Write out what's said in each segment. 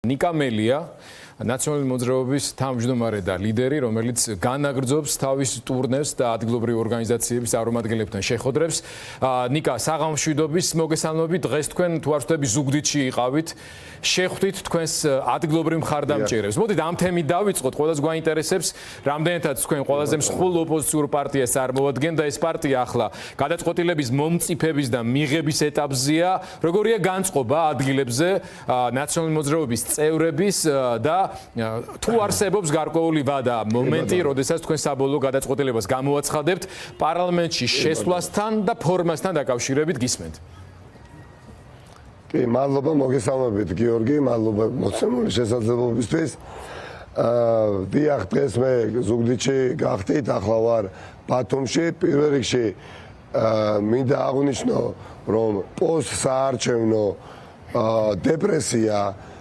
ნიკა მელია ნაციონალური მოძრაობის თავმჯდომარე და ლიდერი, რომელიც განაგრძობს თავის ტურნეს და ადგილობრივი ორგანიზაციების წარმომადგენლებთან შეხვედრებს. ნიკა, საღამოშვიდობის მოგესალმებით. დღეს თქვენ თუ არ ვთქვი ზუგდიდში იყავით, შეხვდით თქვენს ადგილობრივ მხარდამჭერებს. მოდით ამ თემით დავიწყოთ, ყველას გვაინტერესებს, რამდენადაც თქვენ ყველაზე მსხვილ ოპოზიციურ პარტიას წარმოადგენთ და ეს პარტია ახლა გადაწყვეტილების მომწიფების და მიღების ეტაპზეა. როგორია განწყობა ადგილებზე ნაციონალური მოძრაობის წევრების და თუ არსებობს გარკვეული ვადა მომენტი, როდესაც თქვენ საბოლოო გადაწყვეტილებას გამოაცხადებთ პარლამენტში შესვლასთან და ფორმასთან დაკავშირებით გისმენთ. კი, მადლობა მოგესალმებით გიორგი, მადლობა მოცემული შესაძლებლობისთვის. დიახ, დღეს მე ზუგდიდში გახდით, ახლა ვარ ბათუმში. პირველ რიგში მინდა აღვნიშნო, რომ პოსტსაარჩევნო დეპრესია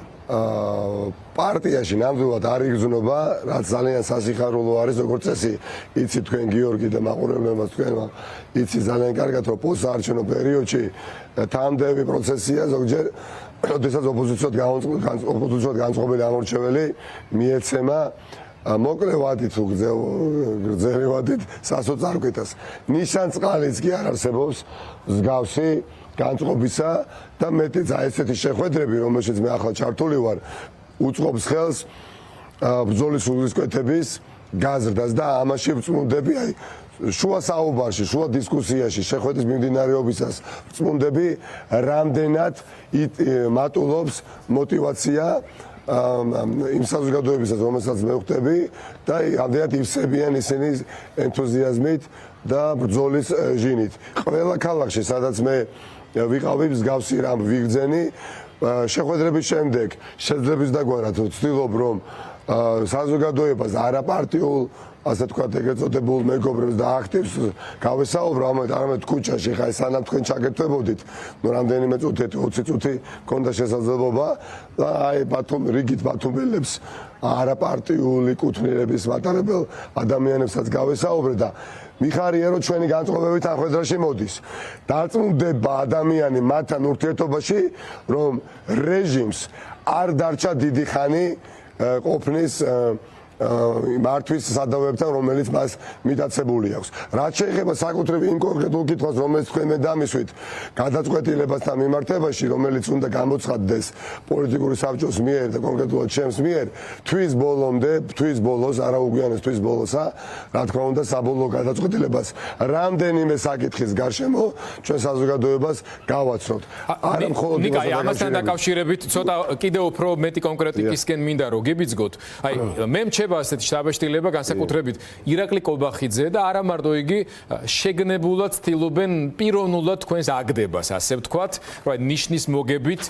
პარტიაში ნამდვილად არ იგრძნობა, რაც ძალიან სასიხარულო არის, როგორც წესი, იცით თქვენ გიორგი და მაყურებლებმაც თქვენმა იცით ძალიან კარგად, რომ პოსტსაარჩევნო პერიოდში თანდები პროცესია, ზოგჯერ როდესაც ოპოზიციოდ განწყობილი ამორჩეველი მიეცემა მოკლე ვადით თუ გრძელი ვადით სასოწარკვეთას. ნიშანწყალიც კი არ არსებობს მსგავსი განწყობისა და მეტიც ესეთი შეხვედრები, რომელშიც მე ახლა ჩართული ვარ, უწყობს ხელს ბრძოლის სულისკვეთების გაზრდას და ამაში ვწმუნდები, აი შუა საუბარში, შუა დისკუსიაში, შეხვედრის მიმდინარეობისას ვწმუნდები, რამდენად მატულობს мотивация იმ საზოგადოებისას, რომელსაც მე ვხვდები და რამდენად ივსებიან ისინი ენთუზიაზმით და ბრძოლის ჟინით. ყველა ქალაქში, სადაც მე ვიყავი მსგავსი რამ ვიგრძენი, შეხვედრების შემდეგ შეძლებს დაგვარად ვცდილობ, რომ საზოგადოებას არაპარტიულ, ასე ვთქვათ, ეგრეთ წოდებულ მეგობრებს და აქტივს გავესაუბრო, არამედ ქუჩაში, ხა სანამ თქვენ ჩაგერთვებოდით, რამდენიმე წუთით, 20 წუთი მქონდა შესაძლებლობა და აი რიგით ბათუმელებს, არაპარტიული კუთვნილების მატარებელ ადამიანებსაც გავესაუბრე და მიხარია, რომ ჩვენი განწყობებით ამ ხვედრაში მოდის. დარწმუნდება ადამიანი მათთან ურთიერთობაში, რომ რეჟიმს არ დარჩა დიდი ხანი ყოფნის მართვის სადავებთან, რომელიც მას მიტაცებული აქვს. რაც შეეხება საკუთრივ იმ კონკრეტულ კითხვას, რომელიც თქვენ მე დამისვით, გადაწყვეტილებასთან მიმართებაში, რომელიც უნდა გამოცხადდეს პოლიტიკური საბჭოს მიერ და კონკრეტულად ჩემს მიერ, თვის ბოლოს, არა უგვიანეს თვის ბოლოსა, რა თქმა უნდა, საბოლოო გადაწყვეტილებას რამდენიმე საკითხის გარშემო ჩვენ საზოგადოებას გავაცნობთ. არა მხოლოდ ნიკა, ამასთან დაკავშირებით ცოტა კიდევ უფრო მეტი კონკრეტიკისკენ მინდა რომ გიბიძგოთ. აი მე ასეთი შთაბეჭდილება განსაკუთრებით ირაკლი კობახიძე და არა მარტო იგი შეგნებულად ცდილობენ პიროვნულად თქვენს აგდებას, ასე ვთქვათ, რომ ნიშნის მოგებით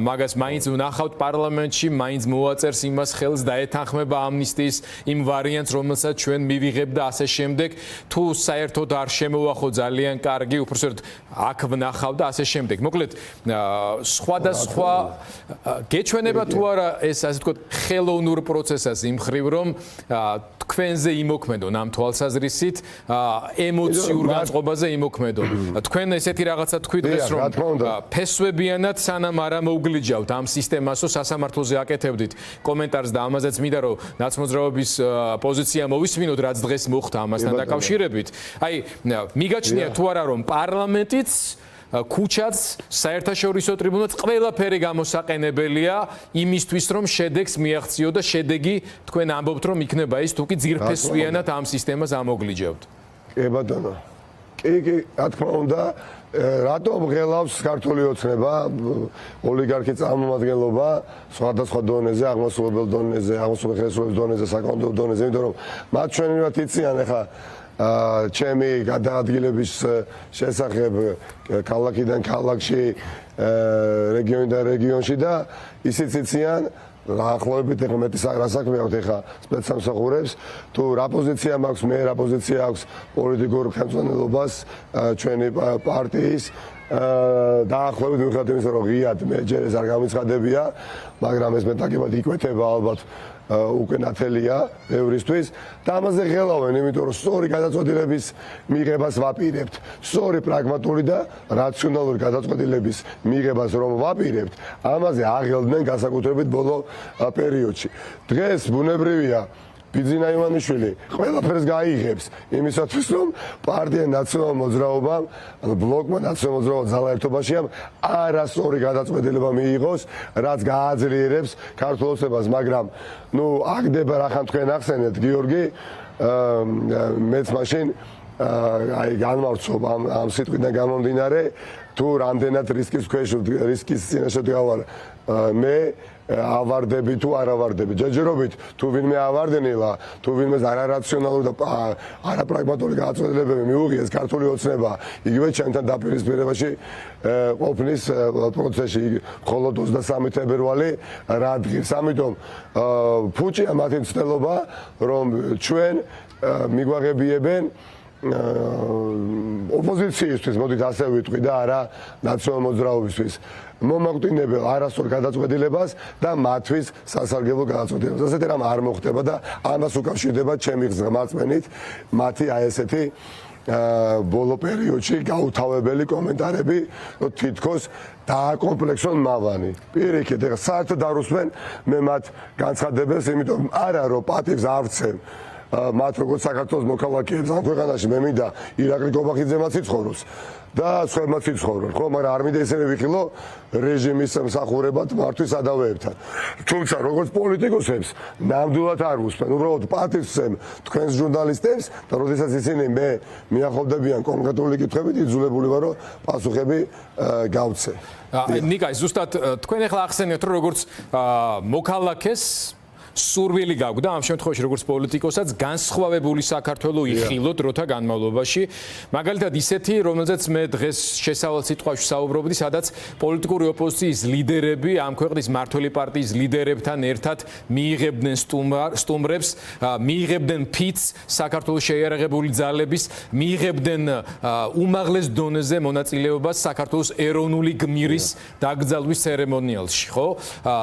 მაგას მაინც ვნახავთ პარლამენტში, მაინც მოაწერს იმას ხელს და ეთანხმება ამნისტიის იმ ვარიანტს, რომელსაც ჩვენ მივიღებთ და ასე შემდეგ, თუ საერთოდ არ შემოვახო ძალიან კარგი, უბრალოდ აქ ვნახავ და ასე შემდეგ. მოკლედ, სხვადასხვა გეჩვენება თუ არა ეს, ასე ვთქვათ, ხელოვნურ პროცესას იმ ხრივ, რომ თქვენზე იმოქმედონ ამ თვალსაზრისით, ემოციურ განწყობაზე იმოქმედონ. თქვენ ესეთი რაღაცა თქვით დღეს, რომ ფესვებიანად სანამ არ მოუგლიჯავთ ამ სისტემასო სასამართლოზე აკეთებდით კომენტარს და ამაზეც მინდა რომ ნაცმოძრაობის პოზიცია მოვისმინოთ, რაც დღეს მოხდა ამასთან დაკავშირებით. აი, მიგაჩნია თუ არა რომ პარლამენტიც ქუჩაც, საერთაშორისო ტრიბუნაც ყველაფერი გამოსაყენებელია იმისთვის, რომ შედეგს მიაღწიო და შედეგი თქვენ ამბობთ, რომ იქნება ის, თუ კი ძირფესვიანად ამ სისტემას ამოგლიჯავთ. კი ბატონო. კი, რა თქმა უნდა, რატომ ღელავს ქართული ოცნება, ოლიგარქი წარმომადგენლობა სხვადასხვა დონეზე, აღმასრულებელ დონეზე, აღმასრულებელ ხელისუფლების დონეზე, საკანონმდებლო დონეზე, იმიტომ რომ მათ ჩვენივად იციან ახლა ჩემი გადაადგილების შესახებ ქალაქიდან ქალაქში, რეგიონიდან რეგიონში და ისიც იციან, ახლობით ეხლა მეტი საქმე აქვს ეხლა სპეცსამსახურებს, თუ რა პოზიცია მაქვს მე, რა პოზიცია აქვს პოლიტიკურ ხელმძღვანელობას ჩვენი პარტიის დაახლოებით მიუხედავად იმისა, რომ ღიად მე ჯერ ეს არ გამიცხადებია, მაგრამ ეს მეტაკებად იკვეთება ალბათ უკვე ნათელია ბევრისთვის და ამაზე ღელავენ, იმიტომ რომ სწორი გადაწყვეტილების მიღებას ვაპირებთ, სწორი პრაგმატული და რაციონალური გადაწყვეტილების მიღებას რომ ვაპირებთ, ამაზე აღელდნენ განსაკუთრებით ბოლო პერიოდში. დღეს ბუნებრივია ბიძინა ივანიშვილი ყველაფერს გაიღებს იმისათვის რომ პარტია ნაციონალურ მოძრაობამ, ანუ ბლოკმა ნაციონალურ მოძრაობამ ძალაერთობაშიამ არასწორი გადაწყვეტილება მიიღოს, რაც გააძლიერებს ქართულ ოცნებას, მაგრამ აგდება რახან თქვენ ახსენეთ გიორგი, მეც მაშინ განმარცობ ამ სიტყვიდან გამომდინარე, თუ რამდენად რისკის ქვეშ რისკის წინაშე დგავარ მე ავარდები თუ არ ავარდები. ჯერჯერობით თუ ვინმე ავარდნილა, თუ ვინმეს არარაციონალური და არაპრაგმატული გადაწყვეტილებები მიუღიეს ქართული ოცნება, იგივე ჩემთან დაპირისპირებაში ყოფნის პროცესში, მხოლოდ 23 ფებრვარი რა დღეს. ამიტომ ფუჭია მათი მცდელობა, რომ ჩვენ მიგვაღებიებენ ოპოზიციისთვის, მოდით ასე ვიტყვი და არა ნაციონალურ მოძრაობისთვის, მომაკვდინებელ არასწორ გადაწყვეტილებას და მათთვის სასარგებლო გადაწყვეტილებას. ასეთი რამ არ მოხდება და ამას უკავშირდება ჩემი ღრმაწმენით მათი ესეთი ბოლო პერიოდში გაუთავებელი კომენტარები, რომ თითქოს დააკომპლექსონ მავანი. პირიქით, ეხლა საერთოდ არ უსმენ მე მათ განცხადებებს, იმიტომ არა რომ პატივს არ ვცემ მათ როგორც საქართველოს მოქალაქეებს ამ ქვეყანაში, მე მინდა ირაკლი კობახიძემაც იცხოვროს და სხვებმაც იცხოვრონ, ხო, მაგრამ არ მინდა ისინი ვიხილო რეჟიმის მსახურებად მართვის ადავეებთან. თუმცა როგორც პოლიტიკოსებს ნამდვილად არ უსმენ, უბრალოდ პატივს ვცემ თქვენს ჟურნალისტებს და როდესაც ისინი მე მიახოვდებიან კონკრეტული კითხვებით, იძულებული ვარ რომ პასუხები გავცე. ნიკაი, ზუსტად თქვენ ახლა ახსენეთ რომ როგორც მოქალაქეს სურვილი გაგვდა ამ შემთხვევაში როგორც პოლიტიკოსაც განსხვავებული საქართველოს იხილოთ დროთა განმავლობაში, მაგალითად ისეთი, რომელზეც მე დღეს შესავალ სიტყვაში საუბრობდი, სადაც პოლიტიკური ოპოზიციის ლიდერები ამ ქვეყნის მმართველი პარტიის ლიდერებთან ერთად მიიღებდნენ სტუმრებს, მიიღებდნენ ფიცს საქართველოს შეიარაღებული ძალების, მიიღებდნენ უმაღლეს დონეზე მონაწილეობას საქართველოს ეროვნული გმირის დაკრძალვის ცერემონიალში, ხო?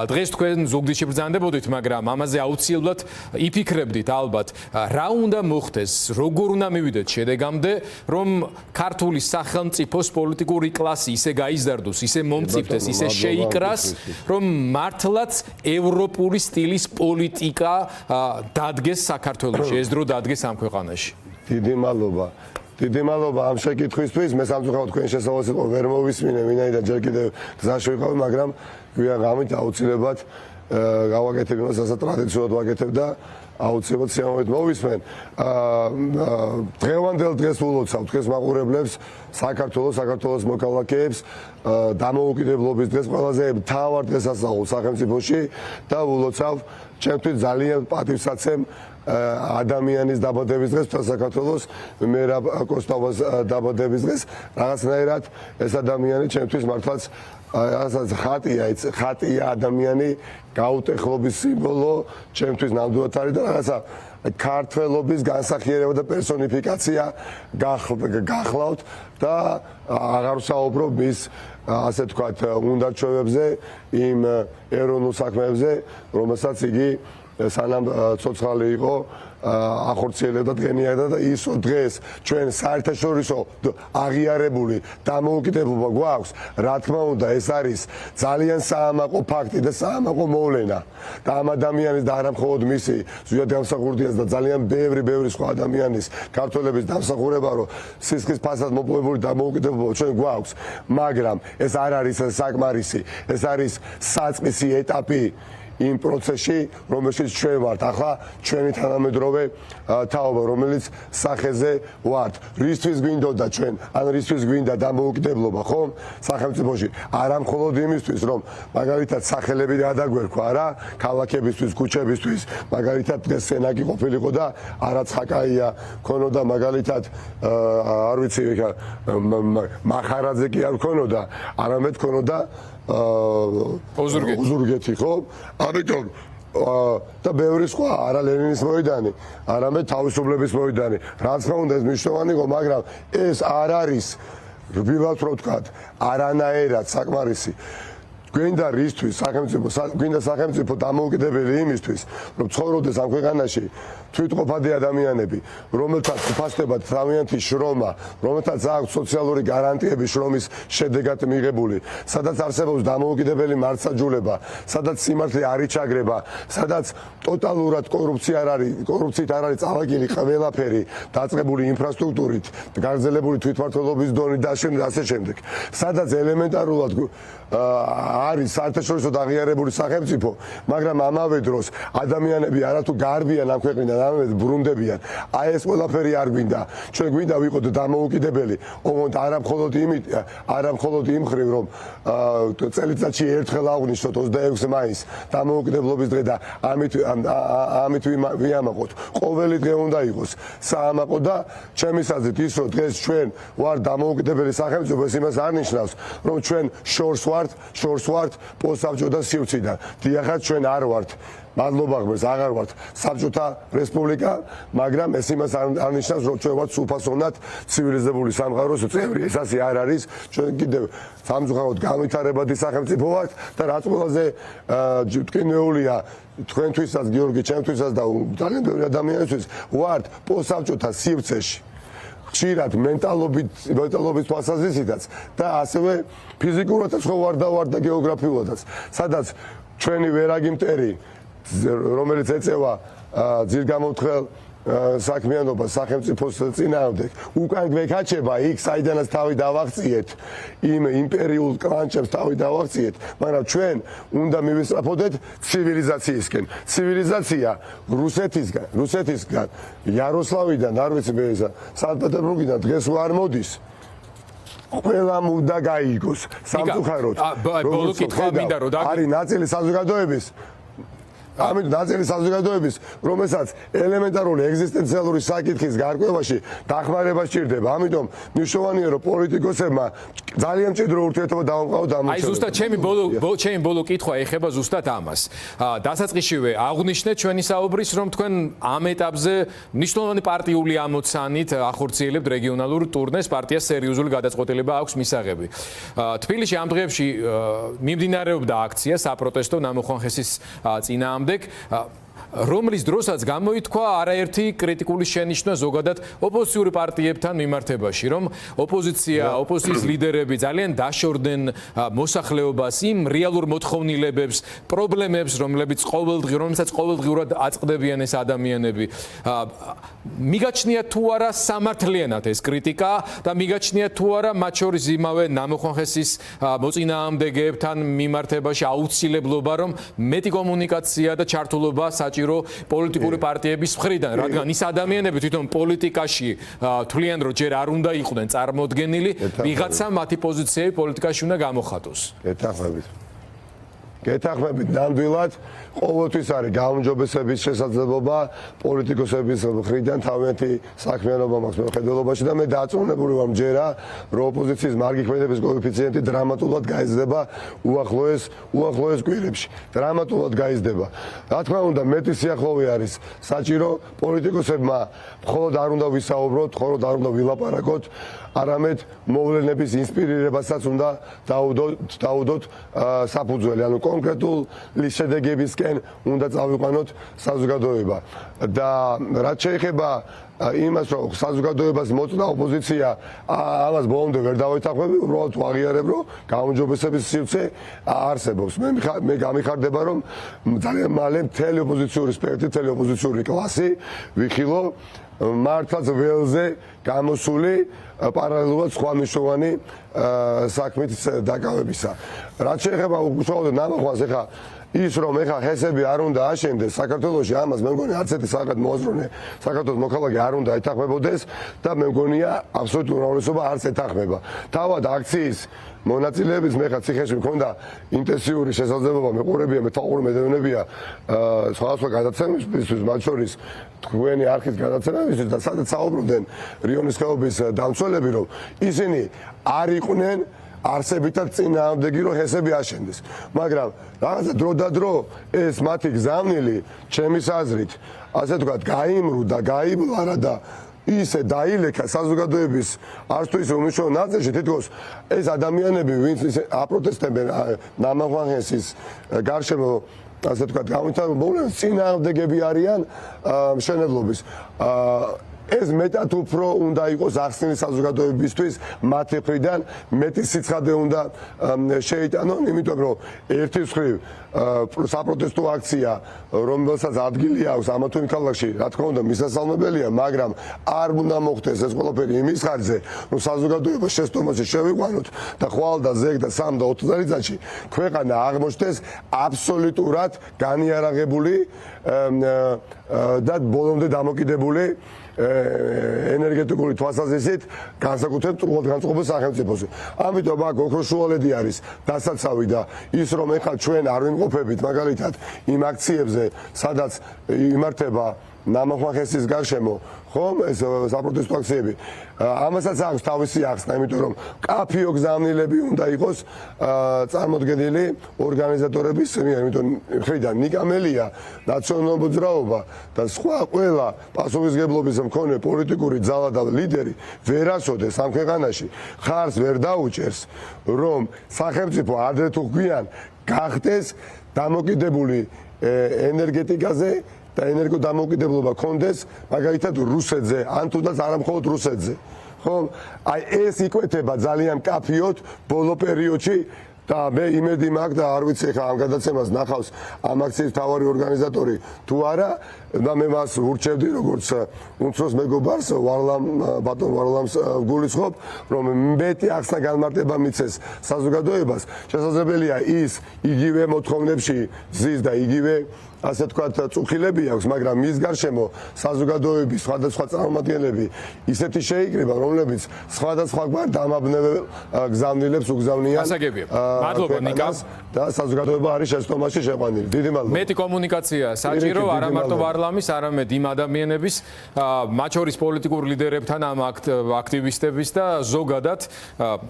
დღეს თქვენ ზუგდიდში ბრძანდებოდით, მაგრამ ამაზე აუცილებლად იფიქრებდით ალბათ, რა უნდა მოხდეს, როგორ უნდა მივიდეთ შედეგამდე, რომ ქართული სახელმწიფოს პოლიტიკური კლასი ისე გაიზარდოს, ისე მომწიფდეს, ისე შეიკრას, რომ მართლაც ევროპული სტილის პოლიტიკა დადგეს საქართველოში, ეს დრო დადგეს ამ ქვეყანაში. დიდი მადლობა. დიდი მადლობა ამ შეკითხვისთვის. მე სამწუხაროდ თქვენ შესავალს იყო ვერ მოვისმინე, ვინაიდან ჯერ კიდევ გზაში ვიყავი, მაგრამ გვიან ღამით აუცილებლად გავაკეთებ იმას, რასაც ტრადიციულად ვაკეთებ და აუცილებლად სიამოვნებით მოვისმენ. დღევანდელ დღეს ულოცავ თქვენს მაყურებლებს, საქართველოს მოქალაქეებს დამოუკიდებლობის დღეს, ყველაზე მთავარ დღესასწაულს სახელმწიფოში და ულოცავ ჩემთვის ძალიან პატივსაცემ ადამიანის დაბადების დღეს, საქართველოს მერაბ კოსტავას დაბადების დღეს, რაღაცნაირად ეს ადამიანი ჩემთვის მართლაც ასაც ხატია ადამიანი, გაუტეხლობის სიმბოლო, ჩემთვის ნამდვილად არის და რაღაცა ქართველობის განსახიერება და პერსონიფიკაცია გახლავთ და აღარ ვსაუბრობ ის ასე თქვათ უნდაჩვევებზე, იმ ეროვნულ საქმეებზე, რომელსაც იგი სანამ ცოცხალი იყო ახორციელებდა დღენიაერად და ის დღეს ჩვენ საერთაშორისო აღიარებული დამოუკიდებლობა გვაქვს, რა თქმა უნდა, ეს არის ძალიან საამაყო ფაქტი და საამაყო მოვლენა და ამ ადამიანის და არა მხოლოდ მისი ზუსტად დამსახურდიას და ძალიან ბევრი სხვა ადამიანის ქართველების დამსახურება, რომ სისხლის ფასად მოპოვებული დამოუკიდებლობა ჩვენ გვაქვს, მაგრამ ეს არ არის საკმარისი, ეს არის საწყისი ეტაპი იმ პროცესში, რომელშიც ჩვენ ვართ. ახლა ჩვენი თანამედროვე თაობა, რომელიც სახეზე ვართ. რისთვის გვინდოდა ჩვენ, ან რისთვის გვინდა დამოუკიდებლობა, ხომ? სახელმწიფოში. არა მხოლოდ იმისთვის, რომ მაგალითად სახელები გადაგვერქვა, არა, ქალაქებისთვის, ქუჩებისთვის, მაგალითად დღეს სენაკი ყოფილიყო და არაცხაკაია ქონოდა, მაგალითად არ ვიცი, მახარაძე კი არ ქონოდა, არამედ ქონოდა ოზურგეთი, ხო? ამიტომ და ბევრი სხვა, არა ლენინის მოედანი, არამედ თავისუფლების მოედანი. რა თქმა უნდა, ეს მნიშვნელოვანი იყო, მაგრამ ეს არ არის, რბილად რო ვთქვათ, არანაირად საკმარისი. გვინდა რისთვის გვინდა სახელმწიფო დამოუკიდებელი იმისთვის, რომ ცხოვრობდეს ამ ქვეყანაში თვითყოფადი ადამიანები, რომელთაც უფასდებათ თავიანთი შრომა, რომელთაც აქვს სოციალური გარანტიები შრომის შედეგად მიღებული, სადაც არსებობს დამოუკიდებელი მართლმსაჯულება, სადაც სიმართლე არ იჩაგრება, სადაც ტოტალურად კორუფციით არ არის წავაგილი ყველაფერი, დაწყებული ინფრასტრუქტურით, გაგრძელებული თვითმმართველობის დონით და ასე შემდეგ. სადაც ელემენტარულად არის საერთაშორისო აღიარებული სახელმწიფო, მაგრამ ამავე დროს ადამიანები არათუ გარბიან ამ ქვეყნიდან, ამავე ბრუნდებიან. აი ეს ყველაფერი არ გვინდა. ჩვენ გვინდა ვიყოთ დამოუკიდებელი, ოღონდ არა მხოლოდ იმ მხრივ, რომ წელიწადში ერთხელ აღვნიშნოთ 26 მაისს დამოუკიდებლობის დღე და ამით ვიამაყოთ. ყოველი დღე უნდა იყოს საამაყო და ჩემის აზრით ის, რომ დღეს ჩვენ ვარ დამოუკიდებელი სახელმწიფო, ეს იმას არ ნიშნავს, რომ ჩვენ შორს ვართ პოსტსაბჭო და სივრციდან. დიახაც ჩვენ არ ვართ. მადლობა ღმერთს, აღარ ვართ საბჭოთა რესპუბლიკა, მაგრამ ეს იმას არ ნიშნავს, რომ ჩვენ ვართ სრულფასოვნად ცივილიზებული სამყაროს წევრი. ეს ასე არ არის. ჩვენ კიდევ სამწუხაროდ განვითარებადი სახელმწიფო ვართ და რაც ყველაზე მტკივნეულია თქვენთვისაც, გიორგი, ჩემთვისაც და ძალიან ბევრი ადამიანისთვის ვართ პოსტსაბჭოთა სივრცეში. ხშირად მენტალობის თვალსაზრისითაც და ასევე ფიზიკურადაც ხო ვარ და გეოგრაფიულადაც, სადაც ჩვენი ვერაგი მტერი, რომელიც ეწევა ძირგამომთხელ საქმიანობას სახელმწიფოს წინააღმდეგ, უკან გვეკაჩება იქ, საიდანაც თავი დავაღწიეთ, იმ იმპერიულ კლანჭებს თავი დავაღწიეთ, მაგრამ ჩვენ უნდა მივისწრაფოდეთ ცივილიზაციისკენ. ცივილიზაცია რუსეთისგან, იაროსლავიდან, არ ვიცი მე ისა, სანქტ-პეტერბურგიდან დღეს არ მოდის. ყველა უნდა გაიგოს სამწუხაროდ. ბოლო კითხვა მინდა რომ არის ნაწილი საზოგადოების ამით ნაწილი საზოგადოების, რომელსაც ელემენტარული ეგზისტენციალური საკითხის გარკვევაში დახმარება სჭირდება. ამიტომ მნიშვნელოვანია, რომ პოლიტიკოსებმა ძალიან მჭიდრო ურთიერთობა დაუყავოთ ამ აი ზუსტად ჩემი ბოლო კითხვა ეხება ზუსტად ამას. დასაწყისშივე აღვნიშნეთ ჩვენი საუბრის, რომ თქვენ ამ ეტაპზე მნიშვნელოვანი პარტიული ამოცანით ახორციელებთ რეგიონალურ ტურნეს, პარტიას სერიოზული გადაწყვეტილება აქვს მისაღები. თბილისში ამ დღეებში მიმდინარეობდა აქცია საპროტესტო ნამუხანხესის წინააღმდეგ, რომლის დროსაც გამოითქვა არაერთი კრიტიკული შენიშვნა ზოგადად ოპოზიციური პარტიებთან მიმართებაში, რომ ოპოზიციის ლიდერები ძალიან დაშორდნენ მოსახლეობას იმ რეალურ მოთხოვნილებებს, პრობლემებს, რომელსაც ყოველდღიურად აწყდებიან ეს ადამიანები. მიგაჩნიათ თუ არა სამართლიანად ეს კრიტიკა და მიგაჩნიათ თუ არა მათ შორის იმავე ნამუხანხესის მოწინააღმდეგეებთან მიმართებაში აუცილებლობა, რომ მეტი კომუნიკაცია და ჩართულობა საჭირო პოლიტიკური პარტიების მხრიდან, რადგან ის ადამიანები თვითონ პოლიტიკაში თვლიან, რომ ჯერ არ უნდა იყვნენ წარმოდგენილი, ვიღაცა მათი პოზიციები პოლიტიკაში უნდა გამოხატოს. გეთანხმებით ნამდვილად ყოველთვის არის გაუმჯობესების შესაძლებლობა პოლიტიკოსების მხრიდან თავიანთი საქმიანობა მაქვს მეხედველობაში და მე დაწუნებული ვარ მჯერა, რომ ოპოზიციის მარგი ქმედების კოეფიციენტი დრამატულად გაიზრდება უახლოეს კვირებში. დრამატულად გაიზრდება. რა თქმა უნდა, მეტი სიახლოვე არის საჭირო პოლიტიკოსებმა, მხოლოდ არ უნდა ვისაუბროთ, მხოლოდ არ უნდა ვილაპარაკოთ, არამედ მოვლენების ინსპირირებასაც უნდა დაუდოთ საფუძველი, ანუ კონკრეტული შედეგებისკენ უნდა წავიყვანოთ საზოგადოება. და რაც შეეხება იმას, რომ საზოგადოებას მოწდა ოპოზიცია, ამას ბოლომდე ვერ დავეთანხმები, უბრალოდ ვაღიარებ, რომ გაუმჯობესების სივრცე არსებობს. მე გამიხარდება, რომ ძალიან მალე მთელი ოპოზიციური სპექტრი, მთელი ოპოზიციური კლასი ვიხილო მართლაც ველზე გამოსული პარალელურად სხვა მნიშვნელოვანი საქმით დაკავებისა. რაც შეეხება უშუალოდ ნამახვას, ეხა ის რომ ეხა ჰესები არ უნდა აშენდეს საქართველოში, ამას მე მგონი არც ერთი საკად მოაზროვნე საქართველოს მოქალაქე არ უნდა ეთანხმებოდეს და მე მგონია აბსოლუტური უმრავლესობა არც ეთანხმება. თავად აქციის მონაწილეების მე ხა ციხეში მქონდა ინტენსიური შესაძლებლობა მეყურებია, მეთაური მედევნებია სხვადასხვა გადაცემებისთვის, მათ შორის თქვენი არქის გადაცემებისთვის და სადაც საუბრობდნენ რიონის ხეობის დამცველები, რომ ისინი არ იყვნენ არსებითად წინააღმდეგი, რომ ჰესები აშენდეს. მაგრამ რაღაცა დრო და დრო ეს მათი გზავნილი, ჩემის აზრით, ასე ვთქვათ, გაიმრუდა, გაიბლარა და ისე დაილექა საზოგადოების არც თუ ისე უმნიშვნელო ნაწილში თითქოს ეს ადამიანები ვინც ისე აპროტესტებენ ნამახვანხესის გარშემო ასე თქვა გამომთავაზებული წინააღმდეგები არიან მშენებლობის ეს მეტად უფრო უნდა იყოს ახსნილი საზოგადოებისთვის მათი მხრიდან მეტი სიცხადე უნდა შეიტანონ იმიტომ რომ ერთი მხრივ საპროტესტო აქცია რომელსაც ადგილი აქვს ამა თუ იმ ქალაქში რა თქმა უნდა მისასალმებელია მაგრამ არ უნდა მოხდეს ეს ყველაფერი იმის ხარჯზე რომ საზოგადოება შეცდომაში შევიყვანოთ და ხვალ და ზეგ და 3 და 4 წელიწადში ქვეყანა აღმოჩნდეს აბსოლუტურად განიარაღებული და ბოლომდე დამოკიდებული ენერგეტიკული თვალსაზრისით განსაკუთრებით წვრილად განწყობილ სახელმწიფოზე. ამიტომ აქ ოქროს შუალედი არის დასაცავი და ის რომ ეხლა ჩვენ არ ვიმყოფებით მაგალითად იმ აქციებზე, სადაც იმართება ნამახვანხესის გარშემო, ხომ, ეს საპროტესტო აქციები. ამასაც აქვს თავისი ახსნა, იმიტომ რომ კაფიო გზავნილები უნდა იყოს წარმოდგენილი ორგანიზატორების მიერ, იმიტომ ხრიდან ნიკამელია, ნაციონალურ მოძრაობა და სხვა ყველა პასუხისმგებლობის მქონე პოლიტიკური ძალა და ლიდერი ვერასოდეს ამ ქვეყანაში ხარს ვერ დაუჭერს, რომ სახელმწიფო ადრე თუ გვიან გახდეს დამოკიდებული ენერგეტიკაზე და ენერგოდამოუკიდებლობა კონდეს მაგალითად რუსეთზე ან თუნდაც არა მხოლოდ რუსეთზე ხო აი ეს იკვეთება ძალიან კაფიოდ ბოლო პერიოდში და მე იმედი მაქვს და არ ვიცი ხა ამ გადაცემას ნახავს ამ აქციის მთავარი ორგანიზატორი თუ არა და მე მას ვურჩევდი როგორც უმცროს მეგობარს ბატონ ვარლამს გულისხმობ რომ მეტი ახსნა განმარტება მიცეს საზოგადოებას შესაძლებელია ის იგივე მოთხოვნებში ზის და იგივე ასე თქვათ წუხილები აქვს, მაგრამ მის გარშემო საზოგადოების სხვადასხვა წარმომადგენლები ისეთი შეიკრიბა, რომლებიც სხვადასხვაგვარ დამაბნეველ გზავნილებს უგზავნიან. გასაგებია. მადლობა ნიკა და საზოგადოება არის შეცდომაში შეყვანილი. დიდი მადლობა. მეტი კომუნიკაცია საჭირო არა მარტო ვარლამის, არამედ იმ ადამიანების, მათ შორის პოლიტიკურ ლიდერებთან, ამ აქტივისტების და ზოგადად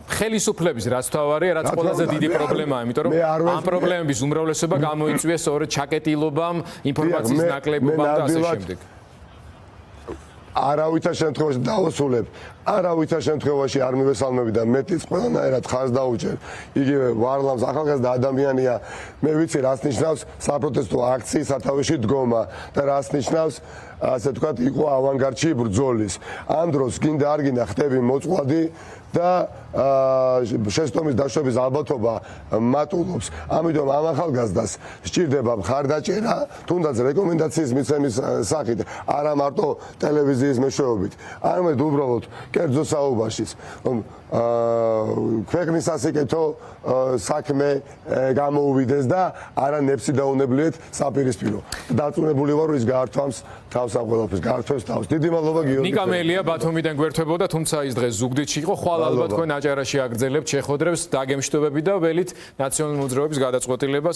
ხელისუფლების რაც თავარია, რაც ყველაზე დიდი პრობლემაა, იმიტომ რომ ამ პრობლემების უმრავლესობა გამოიწვია სწორედ ჩაკეტილობა ინფორმაციის ნაკლებობამ და ასე შემდეგ. არავითარ შემთხვევაში დავასრულებ, არავითარ შემთხვევაში არ მივესალმები და მეტიც ყველანაირად ხარს დაუჭერ. იგივე ვარლამს ახალგაზრდა ადამიანია, მე ვიცი რას ნიშნავს საპროტესტო აქციის სათავეში დგომა და რას ნიშნავს ასე თქვათ იყო ავანგარდში ბრძოლის. ამ დროს გინდა არ გინდა ხდები მოწყვლადი და შეცდომის დაშვების ალბათობა მატულობს. ამიტომ ამ ახალგაზრდას სჭირდება მხარდაჭერა, თუნდაც რეკომენდაციის მიცემის სახით, არა მარტო ტელევიზიის მეშვეობით, არამედ უბრალოდ კერძო საუბარშიც, რომ ქვეყნის სასიკეთო საქმე გამოუვიდეს და არა ნეფსი დაუნებლიეთ საპირისპირო. დარწმუნებული ვარ, რომ ის გაართვამს თავს ამ ყველაფერს, გაართვებს თავს. დიდი მადლობა გიორგი. ნიკა მელია ბათუმიდან გვერდებოდა, თუმცა ის დღეს ზუგდიდში იყო. ხვალ ალბათ თქვენ აჭარაში აგრძელებთ შეხვედრებს, დაგემშვიდობები და ველით ნაციონალური მოძრაობის გადაწყვეტილებას.